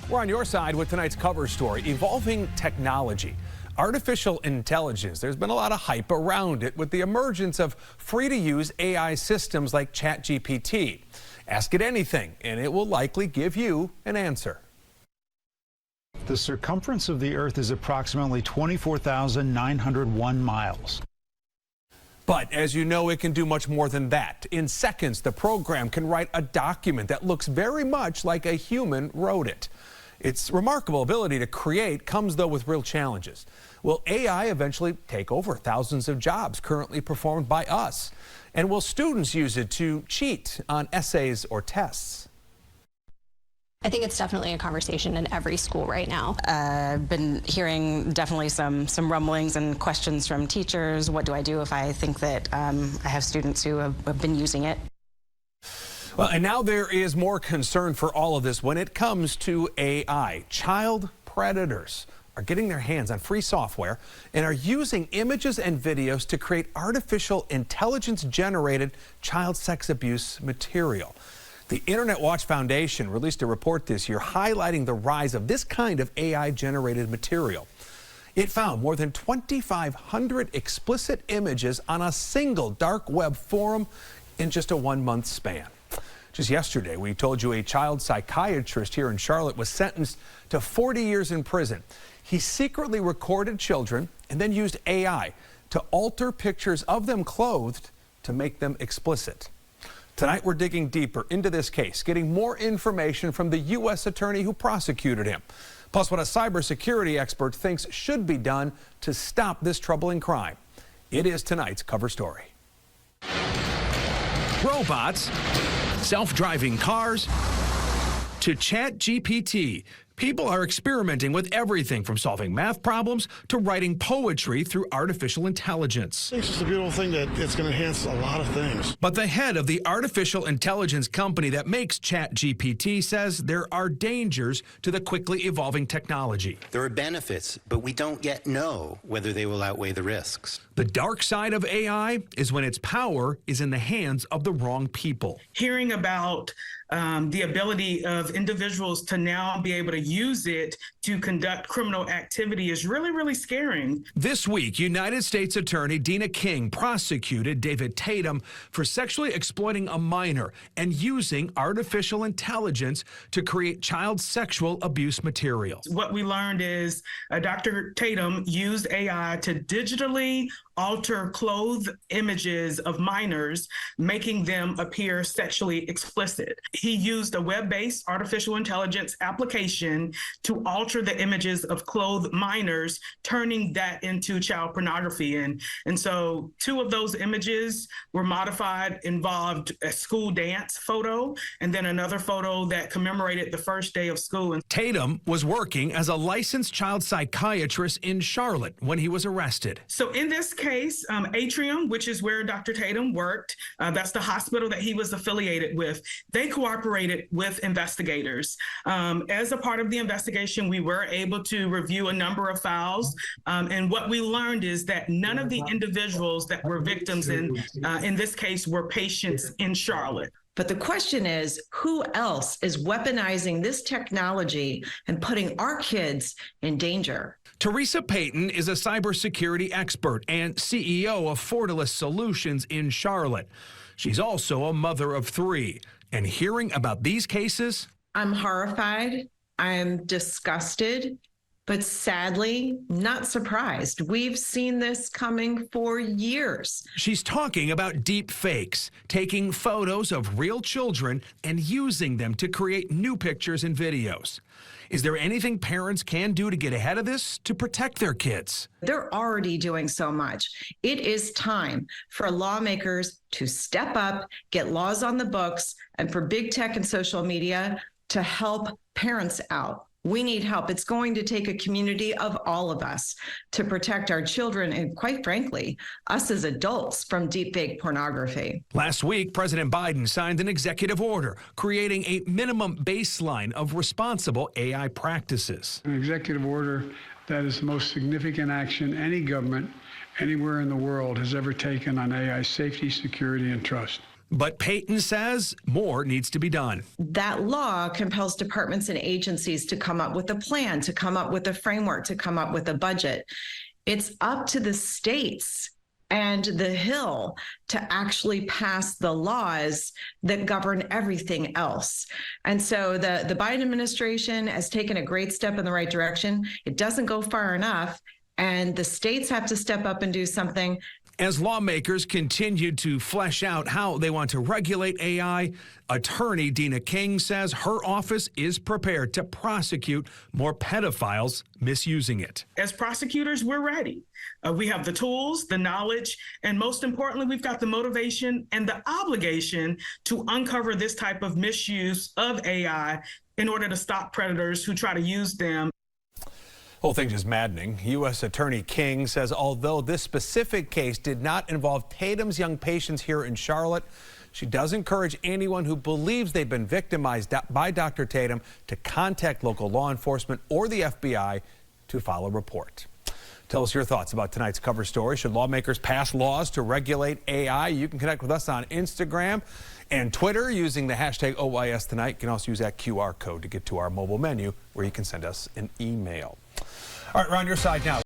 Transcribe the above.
We're on your side with tonight's cover story, evolving technology. Artificial intelligence, there's been a lot of hype around it with the emergence of free-to-use AI systems like ChatGPT. Ask it anything, and it will likely give you an answer. The circumference of the Earth is approximately 24,901 miles. But as you know, it can do much more than that. In seconds, the program can write a document that looks very much like a human wrote it. Its remarkable ability to create comes, though, with real challenges. Will AI eventually take over thousands of jobs currently performed by us? And will students use it to cheat on essays or tests? I think it's definitely a conversation in every school right now. I've been hearing definitely some rumblings and questions from teachers. What do I do if I think that I have students who have been using it? Well, and now there is more concern for all of this when it comes to AI. Child predators are getting their hands on free software and are using images and videos to create artificial intelligence-generated child sex abuse material. The Internet Watch Foundation released a report this year highlighting the rise of this kind of AI-generated material. It found more than 2,500 explicit images on a single dark web forum in just a one-month span. Just yesterday, we told you a child psychiatrist here in Charlotte was sentenced to 40 years in prison. He secretly recorded children and then used AI to alter pictures of them clothed to make them explicit. Tonight, we're digging deeper into this case, getting more information from the U.S. attorney who prosecuted him, plus what a cybersecurity expert thinks should be done to stop this troubling crime. It is tonight's cover story. Robots, self-driving cars, to ChatGPT. People are experimenting with everything from solving math problems to writing poetry through artificial intelligence. It's just a beautiful thing that it's going to enhance a lot of things. But the head of the artificial intelligence company that makes ChatGPT says there are dangers to the quickly evolving technology. There are benefits, but we don't yet know whether they will outweigh the risks. The dark side of AI is when its power is in the hands of the wrong people. Hearing about the ability of individuals to now be able to use it to conduct criminal activity is really, really scaring. This week, United States Attorney Dina King prosecuted David Tatum for sexually exploiting a minor and using artificial intelligence to create child sexual abuse material. What we learned is Dr. Tatum used AI to digitally alter clothed images of minors, making them appear sexually explicit. He used a web-based artificial intelligence application to alter the images of clothed minors, turning that into child pornography. And so 2 of those images were modified, involved a school dance photo, and then another photo that commemorated the first day of school. Tatum was working as a licensed child psychiatrist in Charlotte when he was arrested. So in this case, Atrium, which is where Dr. Tatum worked, that's the hospital that he was affiliated with, they cooperated with investigators. As a part of the investigation, we were able to review a number of files, and what we learned is that none of the individuals that were victims in this case were patients in Charlotte. But the question is, who else is weaponizing this technology and putting our kids in danger? Teresa Payton is a cybersecurity expert and CEO of Fortalice Solutions in Charlotte. She's also a mother of 3. And hearing about these cases, I'm horrified. I'm disgusted, but sadly, not surprised. We've seen this coming for years. She's talking about deep fakes, taking photos of real children and using them to create new pictures and videos. Is there anything parents can do to get ahead of this to protect their kids? They're already doing so much. It is time for lawmakers to step up, get laws on the books, and for big tech and social media to help parents out. We need help. It's going to take a community of all of us to protect our children and, quite frankly, us as adults from deepfake pornography. Last week, President Biden signed an executive order creating a minimum baseline of responsible AI practices. An executive order that is the most significant action any government anywhere in the world has ever taken on AI safety, security, and trust. But Payton says more needs to be done. That law compels departments and agencies to come up with a plan, to come up with a framework, to come up with a budget. It's up to the states and the Hill to actually pass the laws that govern everything else. And so the Biden administration has taken a great step in the right direction. It doesn't go far enough, and the states have to step up and do something. As lawmakers continue to flesh out how they want to regulate AI, attorney Dina King says her office is prepared to prosecute more pedophiles misusing it. As prosecutors, we're ready. We have the tools, the knowledge, and most importantly, we've got the motivation and the obligation to uncover this type of misuse of AI in order to stop predators who try to use them. Whole thing is maddening. U.S. Attorney King says although this specific case did not involve Tatum's young patients here in Charlotte, she does encourage anyone who believes they've been victimized by Dr. Tatum to contact local law enforcement or the FBI to file a report. Tell us your thoughts about tonight's cover story. Should lawmakers pass laws to regulate AI? You can connect with us on Instagram and Twitter using the hashtag OYS Tonight. You can also use that QR code to get to our mobile menu where you can send us an email. All right, we're on your side now.